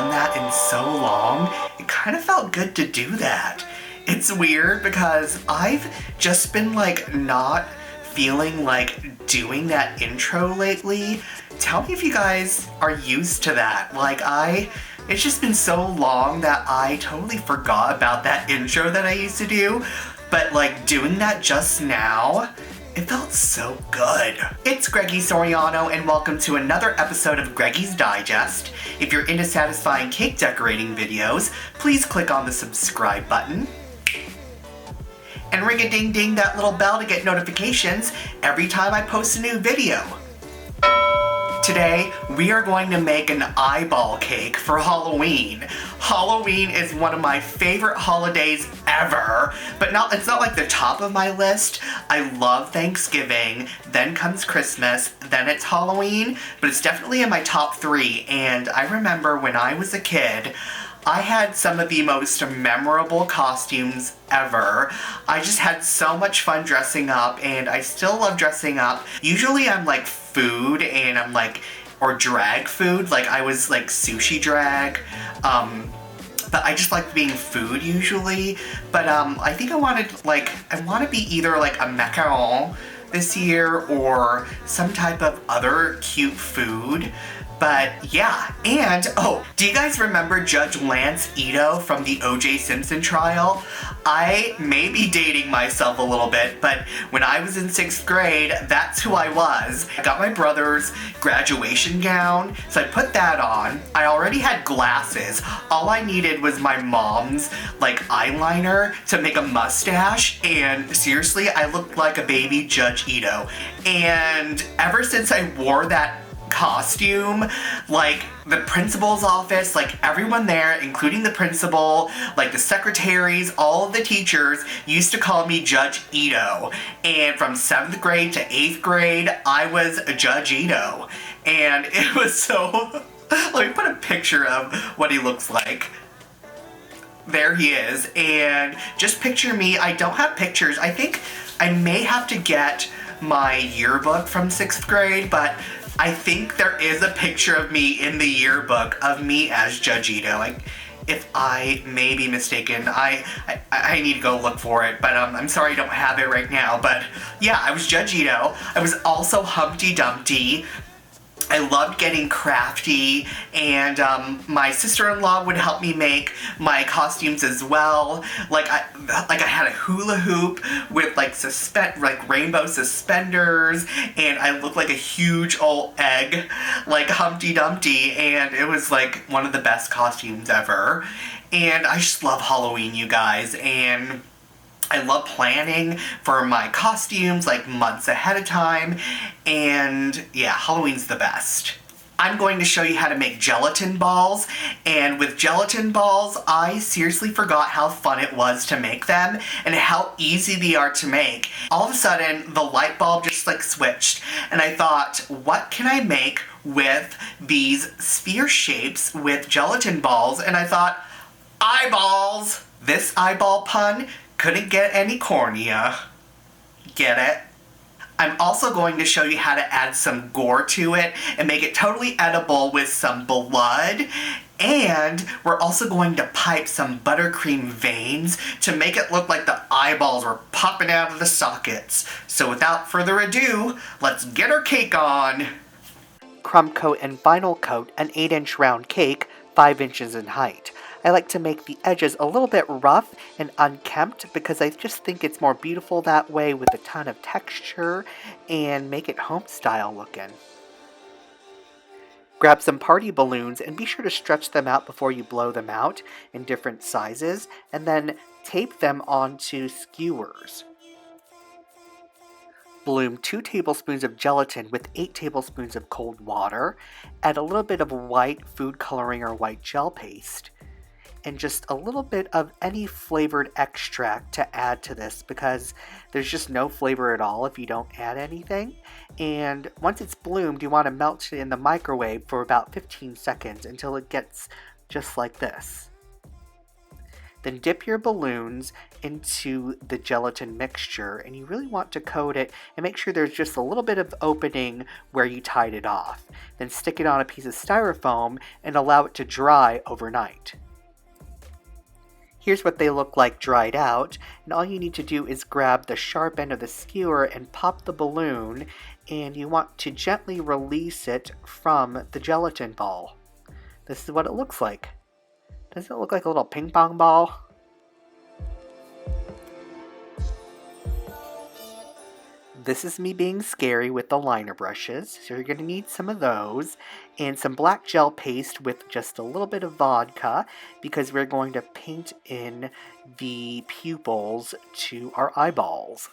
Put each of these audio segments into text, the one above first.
done that in so long, it kind of felt good to do that. It's weird because I've just been like not feeling like doing that intro lately. Tell me if you guys are used to that. It's just been so long that I totally forgot about that intro that I used to do. But like doing that just now, it felt so good. It's Greggy Soriano and welcome to another episode of Greggy's Digest. If you're into satisfying cake decorating videos, please click on the subscribe button. And ring a ding ding that little bell to get notifications every time I post a new video. Today, we are going to make an eyeball cake for Halloween. Halloween is one of my favorite holidays ever, but it's not like the top of my list. I love Thanksgiving, then comes Christmas, then it's Halloween, but it's definitely in my top 3, and I remember when I was a kid, I had some of the most memorable costumes ever. I just had so much fun dressing up, and I still love dressing up. Usually I'm like food, and I'm like, or drag food, like I was like sushi drag, but I just like being food usually. But I think I want to be either like a macaron this year or some type of other cute food. But yeah, and do you guys remember Judge Lance Ito from the O.J. Simpson trial? I may be dating myself a little bit, but when I was in 6th grade, that's who I was. I got my brother's graduation gown, so I put that on. I already had glasses. All I needed was my mom's eyeliner to make a mustache, and seriously, I looked like a baby Judge Ito. And ever since I wore that costume, the principal's office, everyone there, including the principal, the secretaries, all of the teachers used to call me Judge Ito. And from 7th grade to 8th grade, I was Judge Ito. And it was so... Let me put a picture of what he looks like. There he is. And just picture me. I don't have pictures. I think I may have to get my yearbook from 6th grade, but I think there is a picture of me in the yearbook of me as Judge Ito. If I may be mistaken, I need to go look for it, but I'm sorry I don't have it right now. But yeah, I was Judge Ito. I was also Humpty Dumpty. I loved getting crafty, and my sister-in-law would help me make my costumes as well. I had a hula hoop with rainbow suspenders, and I looked like a huge old egg, like Humpty Dumpty, and it was one of the best costumes ever. And I just love Halloween, you guys, and I love planning for my costumes months ahead of time, and yeah, Halloween's the best. I'm going to show you how to make gelatin balls, and with gelatin balls, I seriously forgot how fun it was to make them and how easy they are to make. All of a sudden, the light bulb just switched, and I thought, what can I make with these sphere shapes with gelatin balls? And I thought, eyeballs! This eyeball pun couldn't get any cornea. Get it? I'm also going to show you how to add some gore to it and make it totally edible with some blood. And we're also going to pipe some buttercream veins to make it look like the eyeballs were popping out of the sockets. So without further ado, let's get our cake on. Crumb coat and vinyl coat an 8-inch round cake, 5 inches in height. I like to make the edges a little bit rough and unkempt because I just think it's more beautiful that way with a ton of texture and make it home style looking. Grab some party balloons and be sure to stretch them out before you blow them out in different sizes, and then tape them onto skewers. Bloom 2 tablespoons of gelatin with 8 tablespoons of cold water. Add a little bit of white food coloring or white gel paste, and just a little bit of any flavored extract to add to this because there's just no flavor at all if you don't add anything. And once it's bloomed, you want to melt it in the microwave for about 15 seconds until it gets just like this. Then dip your balloons into the gelatin mixture, and you really want to coat it and make sure there's just a little bit of opening where you tied it off. Then stick it on a piece of styrofoam and allow it to dry overnight. Here's what they look like dried out, and all you need to do is grab the sharp end of the skewer and pop the balloon, and you want to gently release it from the gelatin ball. This is what it looks like. Doesn't it look like a little ping pong ball? This is me being scary with the liner brushes, so you're going to need some of those, and some black gel paste with just a little bit of vodka, because we're going to paint in the pupils to our eyeballs.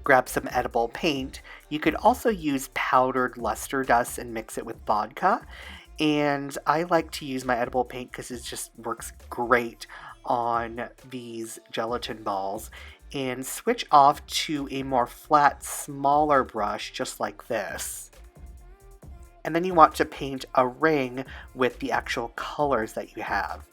Grab some edible paint. You could also use powdered luster dust and mix it with vodka. And I like to use my edible paint because it just works great on these gelatin balls. And switch off to a more flat, smaller brush just like this. And then you want to paint a ring with the actual colors that you have.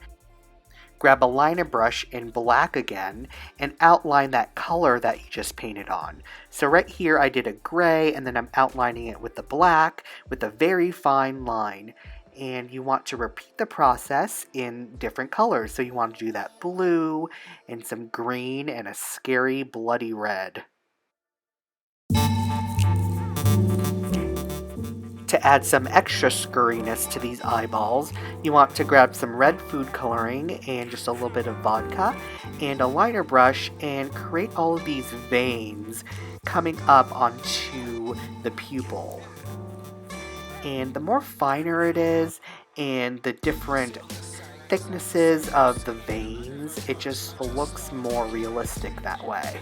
Grab a liner brush in black again and outline that color that you just painted on. So right here I did a gray, and then I'm outlining it with the black with a very fine line. And you want to repeat the process in different colors. So you want to do that blue and some green and a scary bloody red. To add some extra scurriness to these eyeballs, you want to grab some red food coloring and just a little bit of vodka and a liner brush and create all of these veins coming up onto the pupil. And the more finer it is and the different thicknesses of the veins, it just looks more realistic that way.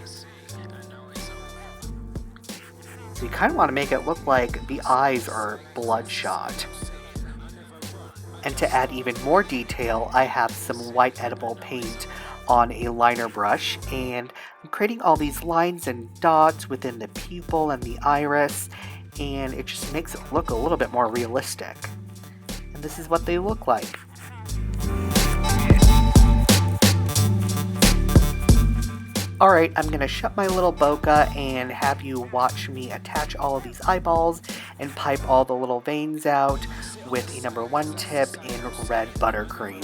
So you kind of want to make it look like the eyes are bloodshot. And to add even more detail, I have some white edible paint on a liner brush, and I'm creating all these lines and dots within the pupil and the iris, and it just makes it look a little bit more realistic. And this is what they look like. Alright, I'm going to shut my little bokeh and have you watch me attach all of these eyeballs and pipe all the little veins out with a number 1 tip in red buttercream.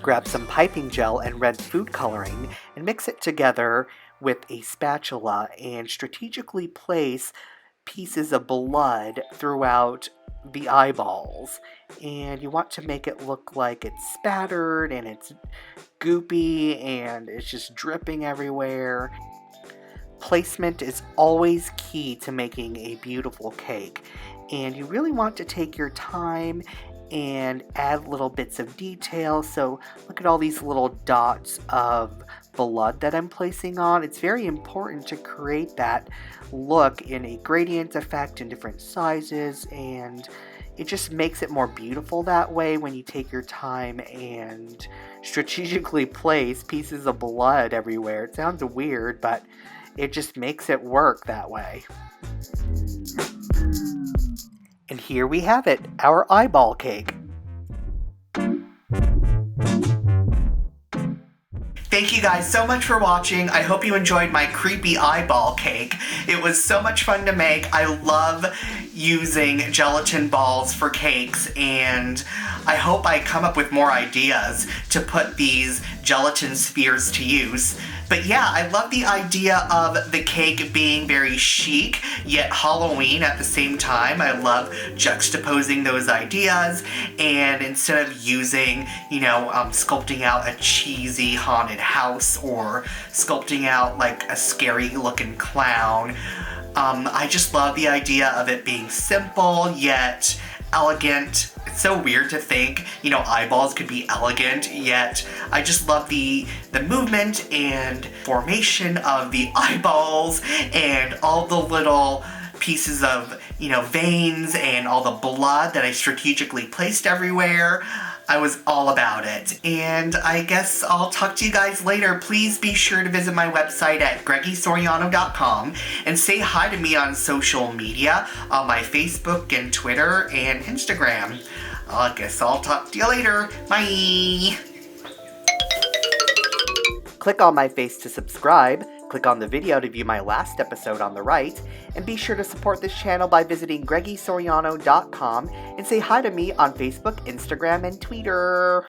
Grab some piping gel and red food coloring and mix it together with a spatula and strategically place pieces of blood throughout the eyeballs. And you want to make it look like it's spattered and it's goopy and it's just dripping everywhere. Placement is always key to making a beautiful cake, and you really want to take your time and add little bits of detail. So look at all these little dots of blood that I'm placing on. It's very important to create that look in a gradient effect in different sizes, and it just makes it more beautiful that way when you take your time and strategically place pieces of blood everywhere. It sounds weird, but it just makes it work that way. And here we have it, our eyeball cake. Thank you you guys so much for watching. I hope you enjoyed my creepy eyeball cake. It was so much fun to make. I love using gelatin balls for cakes, and I hope I come up with more ideas to put these gelatin spheres to use. But yeah, I love the idea of the cake being very chic, yet Halloween at the same time. I love juxtaposing those ideas, and instead of using, sculpting out a cheesy haunted house or sculpting out like a scary looking clown, I just love the idea of it being simple yet elegant. It's so weird to think, eyeballs could be elegant, yet I just love the movement and formation of the eyeballs and all the little pieces of, veins and all the blood that I strategically placed everywhere. I was all about it. And I guess I'll talk to you guys later. Please be sure to visit my website at GreggySoriano.com and say hi to me on social media, on my Facebook and Twitter and Instagram. I guess I'll talk to you later. Bye! Click on my face to subscribe, click on the video to view my last episode on the right, and be sure to support this channel by visiting GreggySoriano.com and say hi to me on Facebook, Instagram, and Twitter.